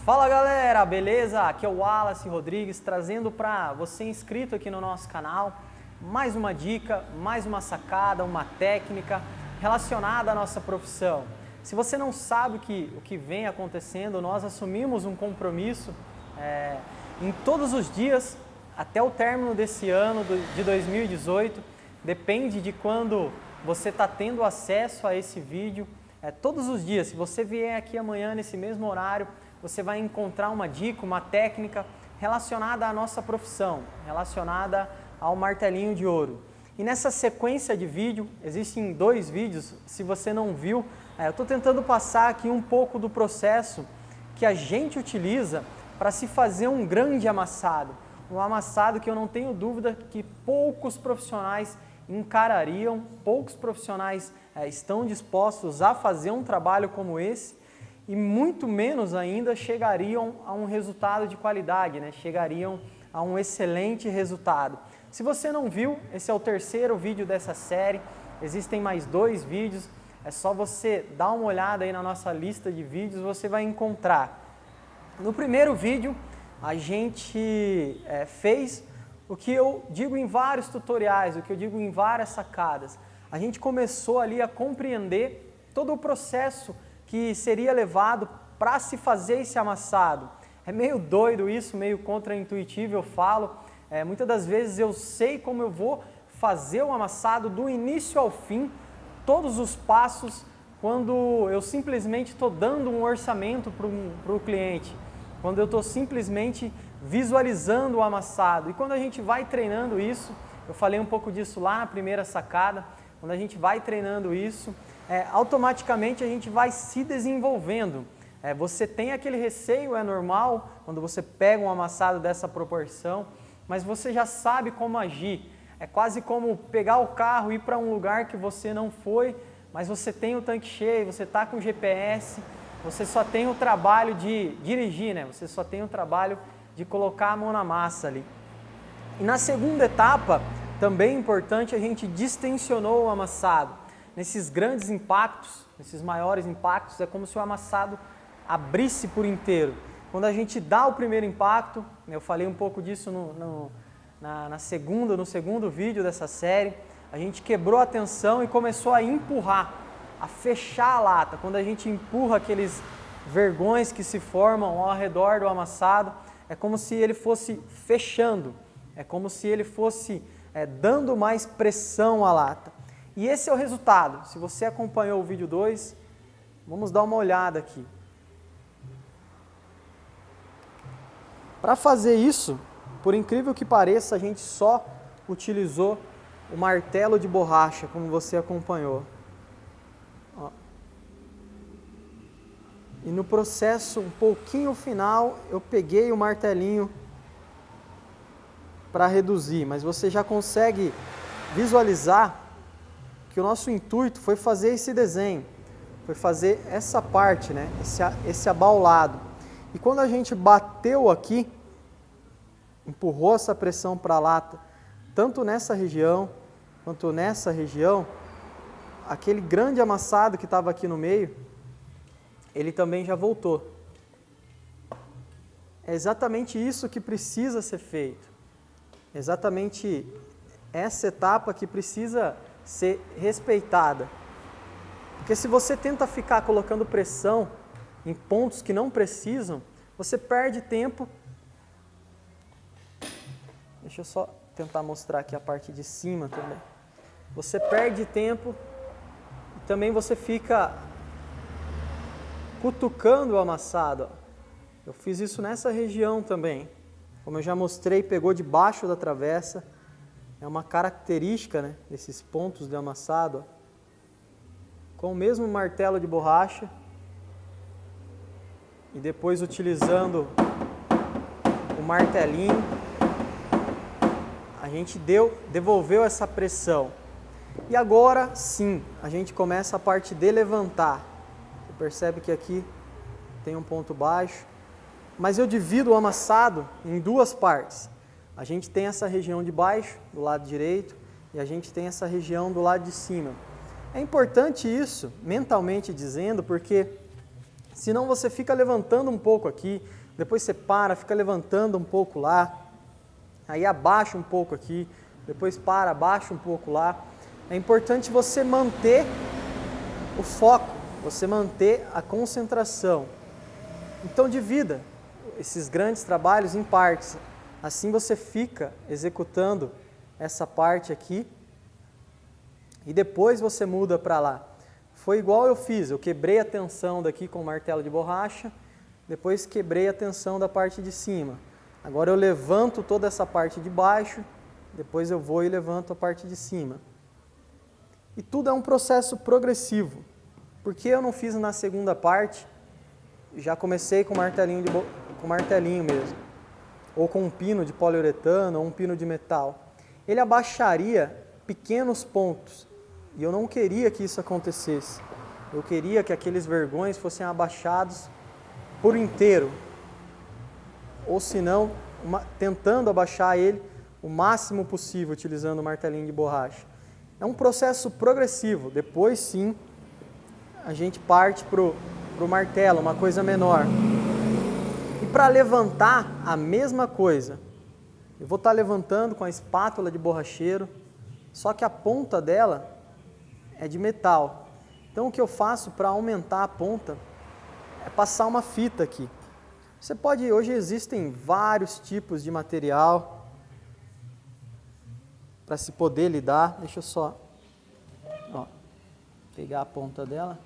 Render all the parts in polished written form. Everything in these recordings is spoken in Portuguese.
Fala galera, beleza? Aqui é o Wallace Rodrigues trazendo para você inscrito aqui no nosso canal mais uma dica, mais uma sacada, uma técnica relacionada à nossa profissão. Se você não sabe o que vem acontecendo, nós assumimos um compromisso em todos os dias até o término desse ano de 2018, depende de quando você está tendo acesso a esse vídeo. Todos os dias, se você vier aqui amanhã nesse mesmo horário, você vai encontrar uma dica, uma técnica relacionada à nossa profissão, relacionada ao martelinho de ouro. E nessa sequência de vídeo, existem 2 vídeos, se você não viu, eu estou tentando passar aqui um pouco do processo que a gente utiliza para se fazer um grande amassado. Um amassado que eu não tenho dúvida que poucos profissionais encarariam, poucos profissionais estão dispostos a fazer um trabalho como esse e muito menos ainda chegariam a um resultado de qualidade, né? Chegariam a um excelente resultado. Se você não viu, esse é o 3º vídeo dessa série, existem mais 2 vídeos, é só você dar uma olhada aí na nossa lista de vídeos, você vai encontrar. No primeiro vídeo, a gente fez o que eu digo em vários tutoriais, o que eu digo em várias sacadas. A gente começou ali a compreender todo o processo que seria levado para se fazer esse amassado. É meio doido isso, meio contraintuitivo, eu falo. Muitas das vezes eu sei como eu vou fazer o amassado do início ao fim, todos os passos, quando eu simplesmente estou dando um orçamento para o cliente, quando eu estou simplesmente visualizando o amassado. E quando a gente vai treinando isso, eu falei um pouco disso lá na primeira sacada, quando a gente vai treinando isso, automaticamente a gente vai se desenvolvendo. Você tem aquele receio, é normal, quando você pega um amassado dessa proporção, mas você já sabe como agir. É quase como pegar o carro e ir para um lugar que você não foi, mas você tem o tanque cheio, você está com o GPS, você só tem o trabalho de dirigir, né? Você só tem o trabalho de colocar a mão na massa ali. E na segunda etapa, também é importante, a gente distensionou o amassado. Nesses grandes impactos, nesses maiores impactos, é como se o amassado abrisse por inteiro. Quando a gente dá o primeiro impacto, eu falei um pouco disso no segundo vídeo dessa série, a gente quebrou a tensão e começou a empurrar, a fechar a lata. Quando a gente empurra aqueles vergões que se formam ao redor do amassado, é como se ele fosse fechando, é como se ele fosse dando mais pressão à lata. E esse é o resultado. Se você acompanhou o vídeo 2, vamos dar uma olhada aqui. Para fazer isso, por incrível que pareça, a gente só utilizou o martelo de borracha, como você acompanhou. Ó. E no processo um pouquinho final, eu peguei o martelinho para reduzir, mas você já consegue visualizar que o nosso intuito foi fazer esse desenho, foi fazer essa parte, né? esse abaulado. E quando a gente bateu aqui, empurrou essa pressão para a lata, tanto nessa região quanto nessa região, aquele grande amassado que estava aqui no meio, ele também já voltou. É exatamente isso que precisa ser feito. Exatamente essa etapa que precisa ser respeitada. Porque se você tenta ficar colocando pressão em pontos que não precisam, você perde tempo. Deixa eu só tentar mostrar aqui a parte de cima também. Você perde tempo e também você fica cutucando o amassado. Eu fiz isso nessa região também. Como eu já mostrei, pegou debaixo da travessa. É uma característica, né, desses pontos de amassado. Com o mesmo martelo de borracha. E depois utilizando o martelinho, a gente devolveu essa pressão. E agora sim, a gente começa a parte de levantar. Você percebe que aqui tem um ponto baixo. Mas eu divido o amassado em 2 partes. A gente tem essa região de baixo, do lado direito, e a gente tem essa região do lado de cima. É importante isso, mentalmente dizendo, porque Senão você fica levantando um pouco aqui, depois você para, fica levantando um pouco lá, aí abaixa um pouco aqui, depois para, abaixa um pouco lá. É importante você manter o foco, você manter a concentração. Então divida esses grandes trabalhos em partes. Assim você fica executando essa parte aqui e depois você muda para lá. Foi igual eu fiz, eu quebrei a tensão daqui com o martelo de borracha, depois quebrei a tensão da parte de cima. Agora eu levanto toda essa parte de baixo, depois eu vou e levanto a parte de cima. E tudo é um processo progressivo. Por que eu não fiz na segunda parte? Já comecei com martelinho mesmo, ou com um pino de poliuretano, ou um pino de metal. Ele abaixaria pequenos pontos, e eu não queria que isso acontecesse. Eu queria que aqueles vergões fossem abaixados por inteiro, ou se não, tentando abaixar ele o máximo possível, utilizando o martelinho de borracha. É um processo progressivo, depois sim, a gente parte para o martelo, uma coisa menor. E para levantar, a mesma coisa. Eu vou estar levantando com a espátula de borracheiro, só que a ponta dela é de metal. Então o que eu faço para aumentar a ponta é passar uma fita aqui. Hoje existem vários tipos de material para se poder lidar. Deixa eu só pegar a ponta dela.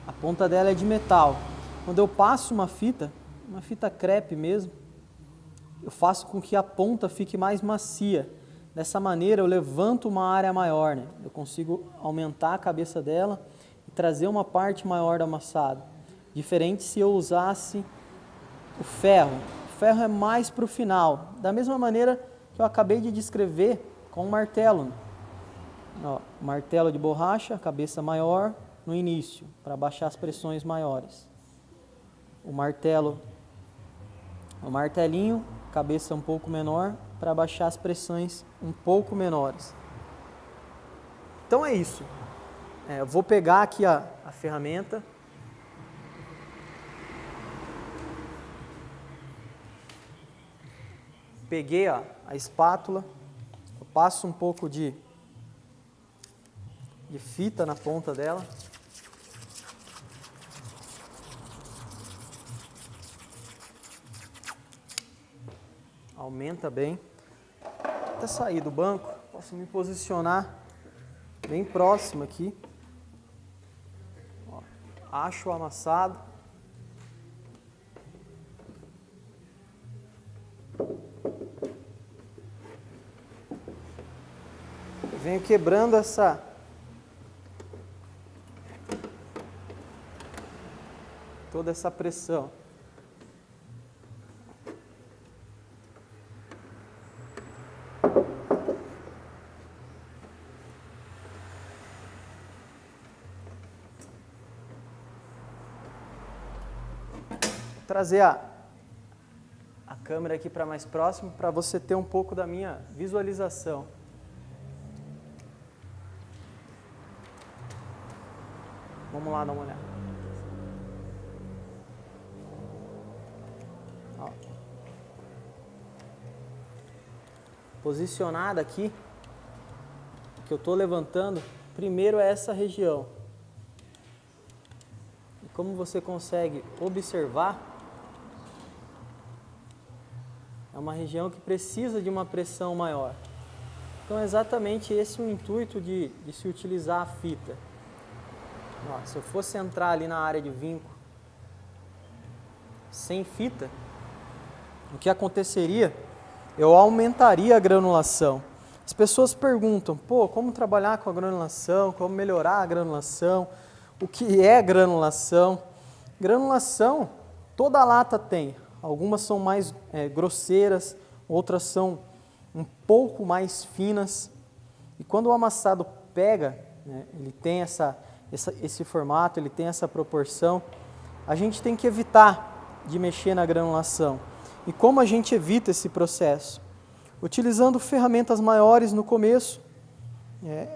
A ponta dela é de metal. Quando eu passo uma fita crepe mesmo, eu faço com que a ponta fique mais macia. Dessa maneira eu levanto uma área maior, né? Eu consigo aumentar a cabeça dela e trazer uma parte maior do amassado. Diferente se eu usasse o ferro. O ferro é mais para o final. Da mesma maneira que eu acabei de descrever com o martelo. O martelo de borracha, cabeça maior no início, para baixar as pressões maiores. O martelinho, cabeça um pouco menor, para baixar as pressões um pouco menores. Então é isso. Eu vou pegar aqui a ferramenta. Peguei a espátula, eu passo um pouco de fita na ponta dela. Aumenta bem. Até sair do banco, posso me posicionar bem próximo aqui. Acho o amassado. Venho quebrando toda essa pressão. Vou trazer a câmera aqui para mais próximo, para você ter um pouco da minha visualização. Vamos lá dar uma olhada. Posicionada aqui, que eu estou levantando, primeiro é essa região. E como você consegue observar, é uma região que precisa de uma pressão maior. Então é exatamente esse o intuito de se utilizar a fita. Se eu fosse entrar ali na área de vinco sem fita, o que aconteceria? Eu aumentaria a granulação. As pessoas perguntam, como trabalhar com a granulação, como melhorar a granulação, o que é granulação? Granulação, toda lata tem. Algumas são mais grosseiras, outras são um pouco mais finas. E quando o amassado pega, ele tem esse formato, ele tem essa proporção, a gente tem que evitar de mexer na granulação. E como a gente evita esse processo? Utilizando ferramentas maiores no começo,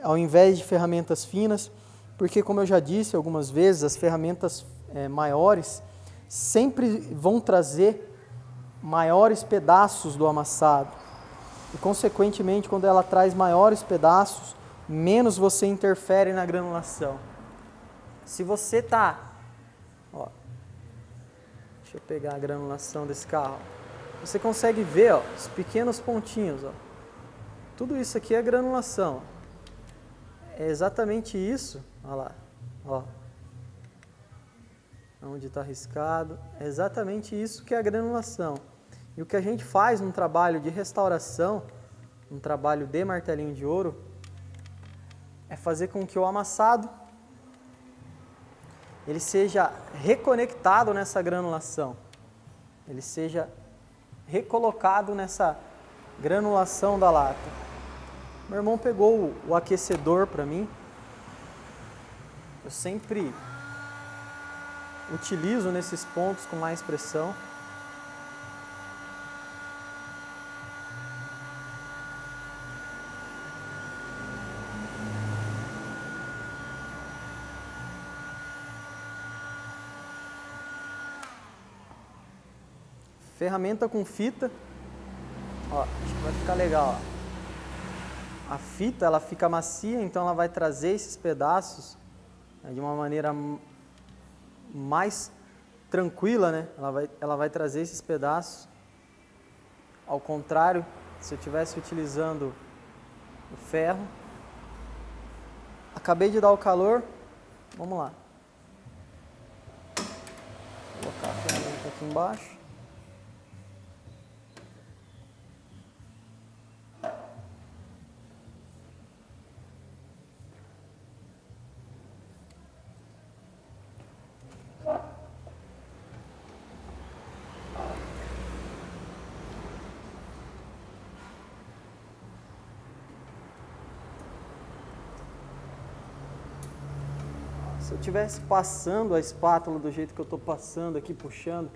ao invés de ferramentas finas. porque, como eu já disse algumas vezes, as ferramentas maiores sempre vão trazer maiores pedaços do amassado. E, consequentemente, quando ela traz maiores pedaços, menos você interfere na granulação. Se você está... Deixa eu pegar a granulação desse carro. Você consegue ver os pequenos pontinhos. Tudo isso aqui é granulação. É exatamente isso. Olha lá. Onde está riscado. É exatamente isso que é a granulação. E o que a gente faz num trabalho de restauração, um trabalho de martelinho de ouro, é fazer com que o amassado ele seja reconectado nessa granulação. Ele seja recolocado nessa granulação da lata. Meu irmão pegou o aquecedor para mim. Eu sempre utilizo nesses pontos com mais pressão. Ferramenta com fita, acho que vai ficar legal. A fita ela fica macia, então ela vai trazer esses pedaços de uma maneira mais tranquila, né? Ela vai trazer esses pedaços. Ao contrário, se eu estivesse utilizando o ferro. Acabei de dar o calor, vamos lá. Vou colocar a ferramenta aqui embaixo. Se eu estivesse passando a espátula do jeito que eu estou passando aqui, puxando,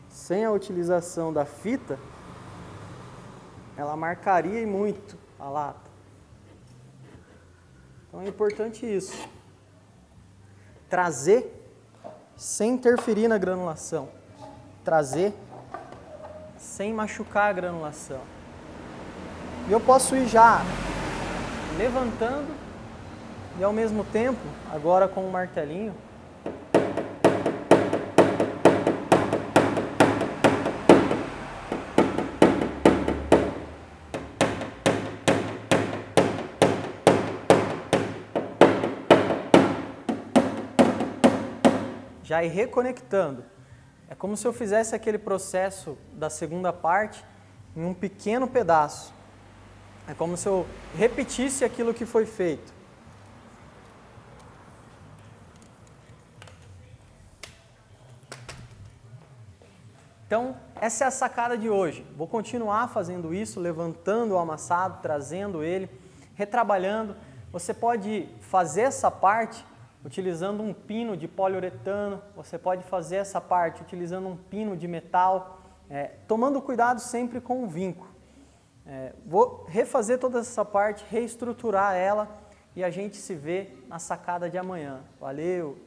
sem a utilização da fita, ela marcaria muito a lata. Então é importante isso. Trazer sem interferir na granulação. Trazer sem machucar a granulação. E eu posso ir já levantando e ao mesmo tempo, agora com o martelinho, já ir reconectando. É como se eu fizesse aquele processo da segunda parte em um pequeno pedaço. É como se eu repetisse aquilo que foi feito. Então, essa é a sacada de hoje. Vou continuar fazendo isso, levantando o amassado, trazendo ele, retrabalhando. Você pode fazer essa parte utilizando um pino de poliuretano, você pode fazer essa parte utilizando um pino de metal, tomando cuidado sempre com o vinco. Vou refazer toda essa parte, reestruturar ela e a gente se vê na sacada de amanhã. Valeu!